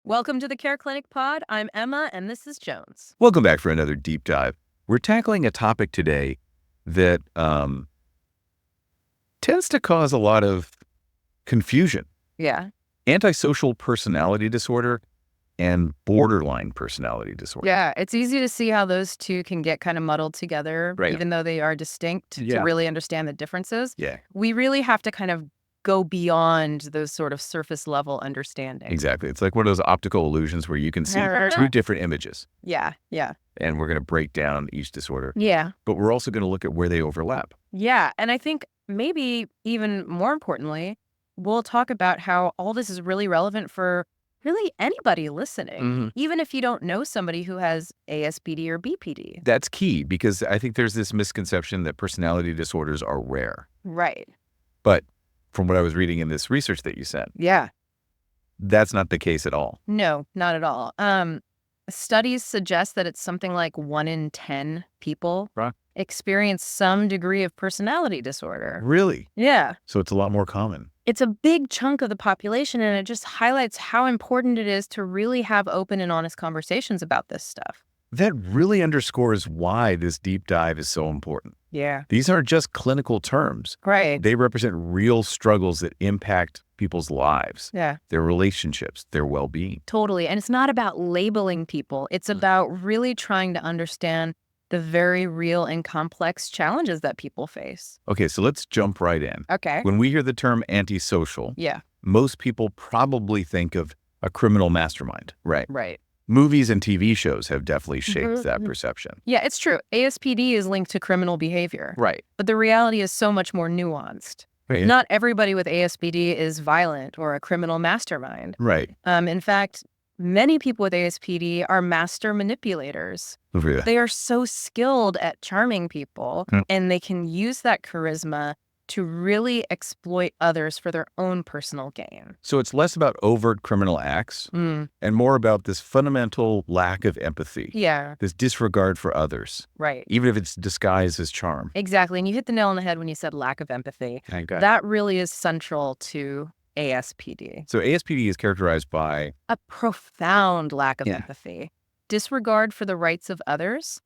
Welcome to the Care Clinic Pod. I'm Emma, and this is Jones. Welcome back for another deep dive. We're tackling a topic today that tends to cause a lot of confusion. Yeah. Antisocial personality disorder and borderline personality disorder. Yeah. It's easy to see how those two can get kind of muddled together, Right. even though they are distinct, to Yeah. really understand the differences. Yeah, We really have to kind of go beyond those sort of surface level understanding. exactly. It's like one of those optical illusions where you can see two different images, Yeah. Yeah. and we're going to break down each disorder. Yeah. But we're also going to look at where they overlap. Yeah. And I think maybe even more importantly, we'll talk about how all this is really relevant for really anybody listening, Mhm. even if you don't know somebody who has ASPD or BPD. That's key because I think there's this misconception that personality disorders are rare. Right. But from what I was reading in this research that you sent, Yeah. that's not the case at all. No, not at all. Studies suggest that it's something like 1 in 10 people Right. experience some degree of personality disorder. Really? Yeah. So it's a lot more common. It's a big chunk of the population, and it just highlights how important it is to really have open and honest conversations about this stuff. That really underscores why this deep dive is so important. Yeah. These aren't just clinical terms. Right. They represent real struggles that impact people's lives, Yeah, their relationships, their well-being. totally. And it's not about labeling people. It's about really trying to understand the very real and complex challenges that people face. Okay, so let's jump right in. Okay. When we hear the term antisocial, Yeah. most people probably think of a criminal mastermind, right? Right. Movies and TV shows have definitely shaped Mhm, that mhm. perception. Yeah, it's true. ASPD is linked to criminal behavior, Right. but the reality is so much more nuanced. Not everybody with ASPD is violent or a criminal mastermind. Right. In fact, many people with ASPD are master manipulators. Yeah. They are so skilled at charming people, Mm. and they can use that charisma to really exploit others for their own personal gain. So it's less about overt criminal acts Mm, and more about this fundamental lack of empathy, yeah, this disregard for others, right. even if it's disguised as charm. Exactly. And you hit the nail on the head when you said lack of empathy. Thank God. That really is central to ASPD. So ASPD is characterized by, A profound lack of Yeah. empathy, disregard for the rights of others,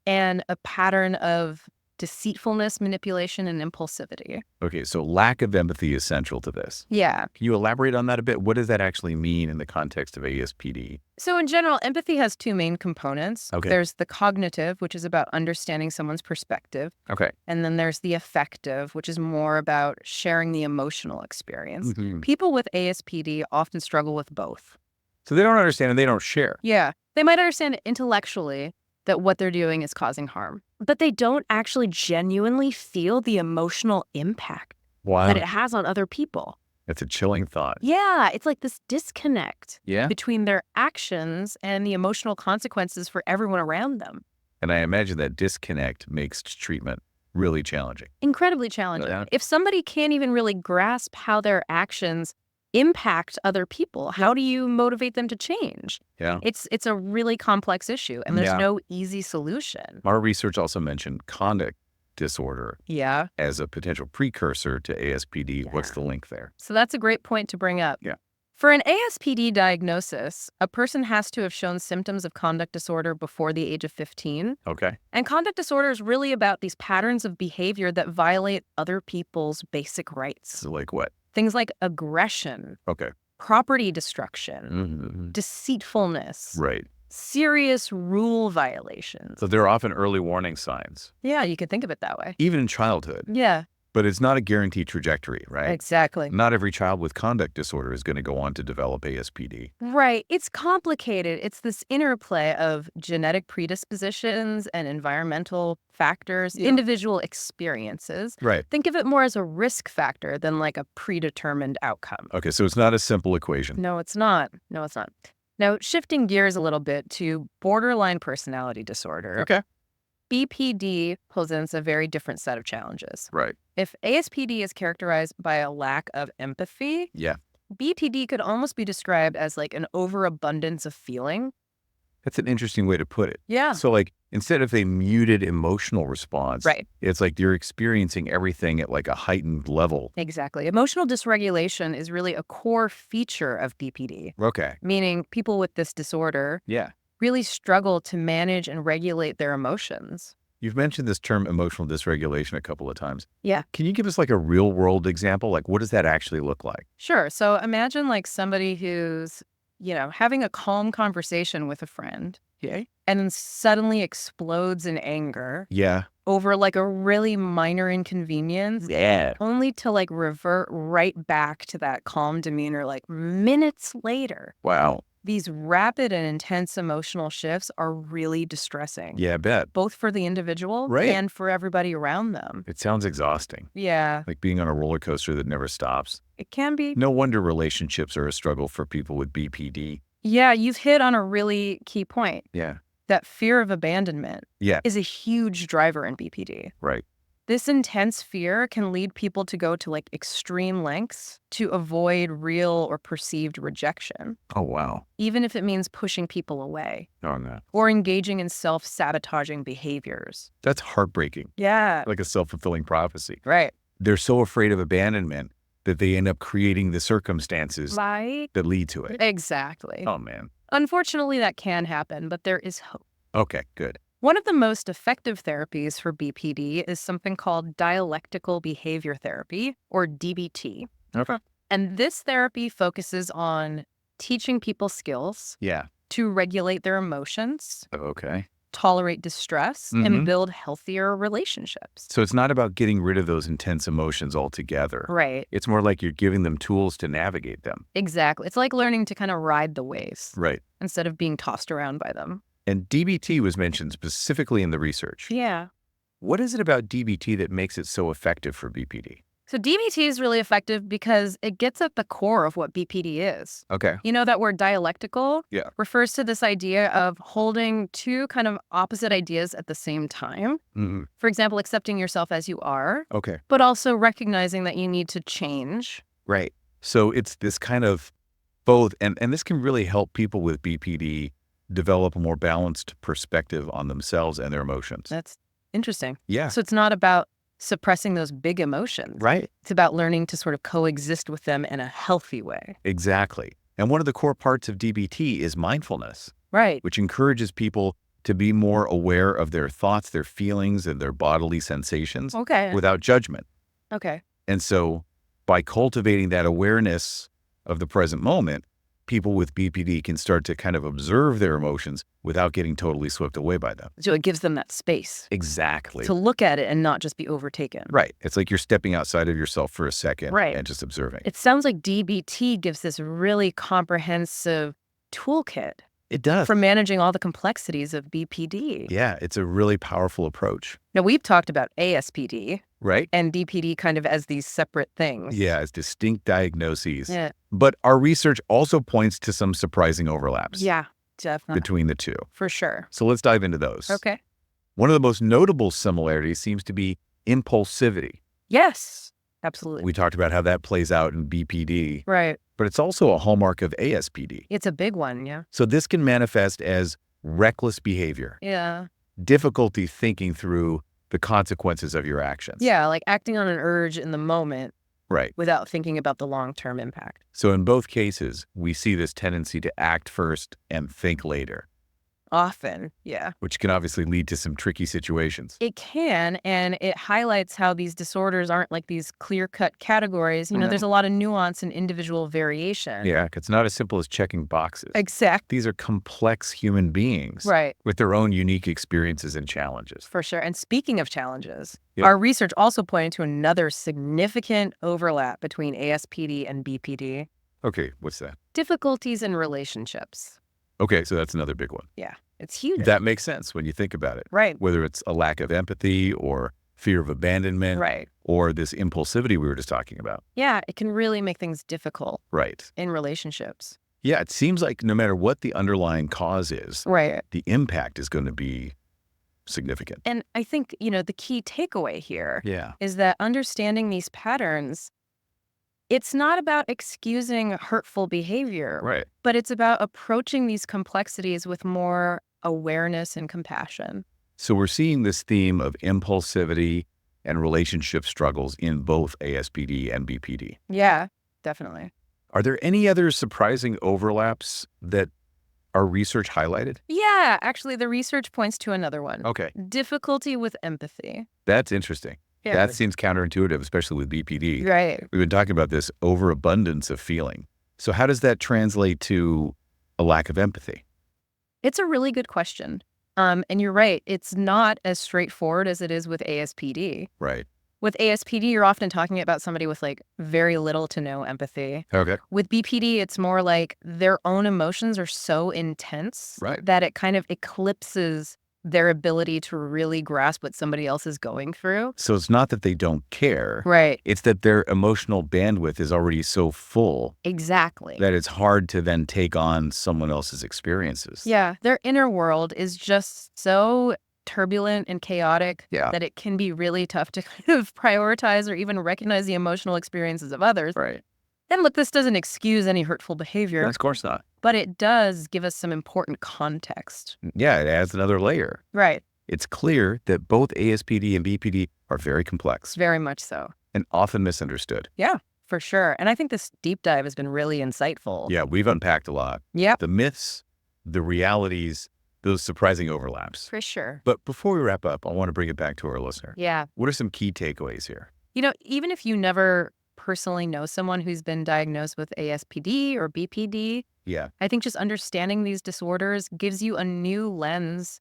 and a pattern of deceitfulness, manipulation, and impulsivity. okay, so lack of empathy is central to this. Yeah. Can you elaborate on that a bit? What does that actually mean in the context of ASPD? So in general, empathy has two main components. Okay. There's the cognitive, which is about understanding someone's perspective. Okay. And then there's the affective, which is more about sharing the emotional experience. Mhm. People with ASPD often struggle with both. So they don't understand and they don't share. Yeah. They might understand intellectually that what they're doing is causing harm, but they don't actually genuinely feel the emotional impact Wow. that it has on other people. That's a chilling thought. Yeah, it's like this disconnect Yeah. between their actions and the emotional consequences for everyone around them. And I imagine that disconnect makes treatment really challenging. Incredibly challenging. Yeah. If somebody can't even really grasp how their actions impact other people, how do you motivate them to change? Yeah. It's a really complex issue, and there's Yeah. no easy solution. Our research also mentioned conduct disorder Yeah. as a potential precursor to ASPD. What's Yeah. the link there? So that's a great point to bring up. Yeah. For an ASPD diagnosis, a person has to have shown symptoms of conduct disorder before the age of 15. Okay. And conduct disorder is really about these patterns of behavior that violate other people's basic rights. So like what? Things like aggression, Okay. property destruction, Mhm. deceitfulness, Right. serious rule violations. So there are often early warning signs, Yeah, you could think of it that way. even in childhood, Yeah, but it's not a guaranteed trajectory, right? exactly. Not every child with conduct disorder is going to go on to develop ASPD. Right. It's complicated. It's this interplay of genetic predispositions and environmental factors, Yeah. individual experiences. Right. Think of it more as a risk factor than like a predetermined outcome. Okay, so it's not a simple equation. No, it's not. No, it's not. Now, shifting gears a little bit to borderline personality disorder, Okay. BPD presents a very different set of challenges. Right. If ASPD is characterized by a lack of empathy, Yeah. BPD could almost be described as like an overabundance of feeling. That's an interesting way to put it. Yeah. So like instead of a muted emotional response, Right. it's like you're experiencing everything at like a heightened level. Exactly. Emotional dysregulation is really a core feature of BPD, Okay. meaning people with this disorder Yeah. really struggle to manage and regulate their emotions. You've mentioned this term emotional dysregulation a couple of times. Yeah. Can you give us like a real world example? Like what does that actually look like? Sure. So imagine like somebody who's, having a calm conversation with a friend Okay. and then suddenly explodes in anger Yeah. over like a really minor inconvenience, Yeah. only to like revert right back to that calm demeanor like minutes later. Wow. These rapid and intense emotional shifts are really distressing, Yeah, I bet. both for the individual Right. and for everybody around them. It sounds exhausting. Yeah, Like being on a roller coaster that never stops. it can be. No wonder relationships are a struggle for people with BPD. Yeah, you've hit on a really key point. Yeah. That fear of abandonment Yeah. is a huge driver in BPD. Right. This intense fear can lead people to go to like extreme lengths to avoid real or perceived rejection, Oh, wow. even if it means pushing people away Oh, no. or engaging in self-sabotaging behaviors. That's heartbreaking. Yeah. Like a self-fulfilling prophecy. Right. They're so afraid of abandonment that they end up creating the circumstances Right. that lead to it. Exactly. Oh, man. Unfortunately, that can happen, but there is hope. Okay, good. One of the most effective therapies for BPD is something called Dialectical Behavior Therapy, or DBT. Okay. And this therapy focuses on teaching people skills Yeah. to regulate their emotions, Okay. tolerate distress, and build healthier relationships. So it's not about getting rid of those intense emotions altogether. Right. It's more like you're giving them tools to navigate them. Exactly. It's like learning to kind of ride the waves Right. instead of being tossed around by them. And DBT was mentioned specifically in the research. Yeah. What is it about DBT that makes it so effective for BPD? So DBT is really effective because it gets at the core of what BPD is. Okay. You know, that word dialectical Yeah. refers to this idea of holding two kind of opposite ideas at the same time. For example, accepting yourself as you are, Okay. but also recognizing that you need to change. Right. So it's this kind of both, and this can really help people with BPD develop a more balanced perspective on themselves and their emotions. That's interesting. Yeah. So it's not about suppressing those big emotions. Right. It's about learning to sort of coexist with them in a healthy way. Exactly. And one of the core parts of DBT is mindfulness, Right. which encourages people to be more aware of their thoughts, their feelings, and their bodily sensations Okay. without judgment. Okay. And so by cultivating that awareness of the present moment, people with BPD can start to kind of observe their emotions without getting totally swept away by them. So it gives them that space Exactly. to look at it and not just be overtaken. Right. It's like you're stepping outside of yourself for a second Right. and just observing. It sounds like DBT gives this really comprehensive toolkit It does. for managing all the complexities of BPD. Yeah, it's a really powerful approach. Now, we've talked about ASPD Right? and BPD kind of as these separate things. Yeah, it's distinct diagnoses. Yeah. But our research also points to some surprising overlaps Yeah, definitely. between the two. For sure. So let's dive into those. Okay. One of the most notable similarities seems to be impulsivity. Yes, absolutely. We talked about how that plays out in BPD, Right. but it's also a hallmark of ASPD. It's a big one. Yeah. So this can manifest as reckless behavior, Yeah. difficulty thinking through the consequences of your actions. Yeah. Like acting on an urge in the moment Right. without thinking about the long-term impact. So in both cases, we see this tendency to act first and think later, Often. Yeah. which can obviously lead to some tricky situations. It can, and it highlights how these disorders aren't like these clear-cut categories. You know, No. there's a lot of nuance and individual variation. Yeah, it's not as simple as checking boxes. Exactly. These are complex human beings Right. with their own unique experiences and challenges. For sure. And speaking of challenges, Yep. our research also pointed to another significant overlap between ASPD and BPD. Okay, what's that? Difficulties in relationships. Okay, so that's another big one. Yeah. It's huge. That makes sense when you think about it. Right. Whether it's a lack of empathy or fear of abandonment Right. or this impulsivity we were just talking about. Yeah. It can really make things difficult Right. in relationships. Yeah, it seems like no matter what the underlying cause is, Right. the impact is going to be significant. And I think, the key takeaway here Yeah. is that understanding these patterns It's not about excusing hurtful behavior, Right. but it's about approaching these complexities with more awareness and compassion. So we're seeing this theme of impulsivity and relationship struggles in both ASPD and BPD. Yeah, definitely. Are there any other surprising overlaps that our research highlighted? Yeah, actually, the research points to another one. Okay, Difficulty with empathy. that's interesting. Yeah. That seems counterintuitive, especially with BPD. Right. We've been talking about this overabundance of feeling. So how does that translate to a lack of empathy? It's a really good question. And you're right. It's not as straightforward as it is with ASPD. Right. With ASPD, you're often talking about somebody with like very little to no empathy. Okay. With BPD, it's more like their own emotions are so intense Right. that it kind of eclipses their ability to really grasp what somebody else is going through. So it's not that they don't care. Right. It's that their emotional bandwidth is already so full Exactly. that it's hard to then take on someone else's experiences. Yeah. Their inner world is just so turbulent and chaotic Yeah. that it can be really tough to kind of prioritize or even recognize the emotional experiences of others. Right. And look, this doesn't excuse any hurtful behavior, Of course not. but it does give us some important context. Yeah, it adds another layer. Right. It's clear that both ASPD and BPD are very complex Very much so. and often misunderstood. Yeah, for sure. And I think this deep dive has been really insightful. Yeah, we've unpacked a lot. Yep, The myths, the realities, those surprising overlaps. for sure. But before we wrap up, I want to bring it back to our listener. Yeah. What are some key takeaways here? Even if you never personally know someone who's been diagnosed with ASPD or BPD, Yeah. I think just understanding these disorders gives you a new lens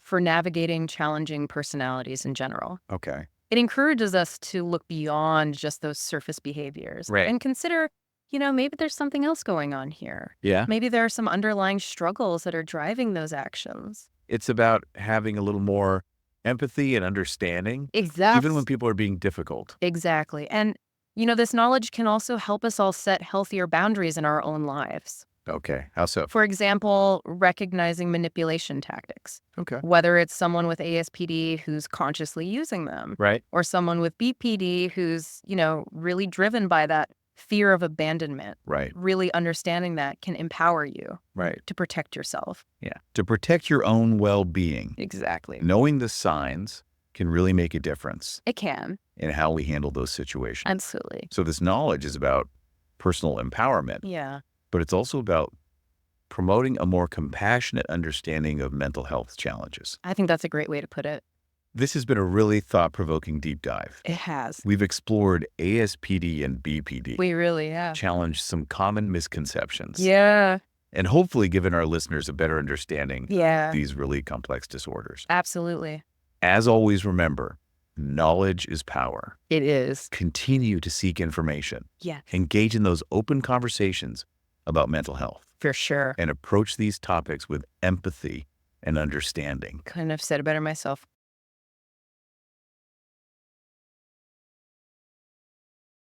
for navigating challenging personalities in general. Okay. It encourages us to look beyond just those surface behaviors Right. and consider, maybe there's something else going on here. Yeah. Maybe there are some underlying struggles that are driving those actions. It's about having a little more empathy and understanding, Exactly. even when people are being difficult. Exactly. And, this knowledge can also help us all set healthier boundaries in our own lives. Okay. How so? For example, recognizing manipulation tactics, Okay. whether it's someone with ASPD who's consciously using them, Right. or someone with BPD who's, really driven by that fear of abandonment. Right. Really understanding that can empower you Right. to protect yourself. Yeah. To protect your own well-being, Exactly. knowing the signs can really make a difference It can. in how we handle those situations. Absolutely. So this knowledge is about personal empowerment, Yeah. but it's also about promoting a more compassionate understanding of mental health challenges. I think that's a great way to put it. This has been a really thought-provoking deep dive. It has. We've explored ASPD and BPD, We really have. challenged some common misconceptions, Yeah. and hopefully given our listeners a better understanding Yeah. of these really complex disorders. Absolutely. As always, remember, knowledge is power. It is. Continue to seek information. Yeah. Engage in those open conversations about mental health For sure. and approach these topics with empathy and understanding. Couldn't have said it better myself.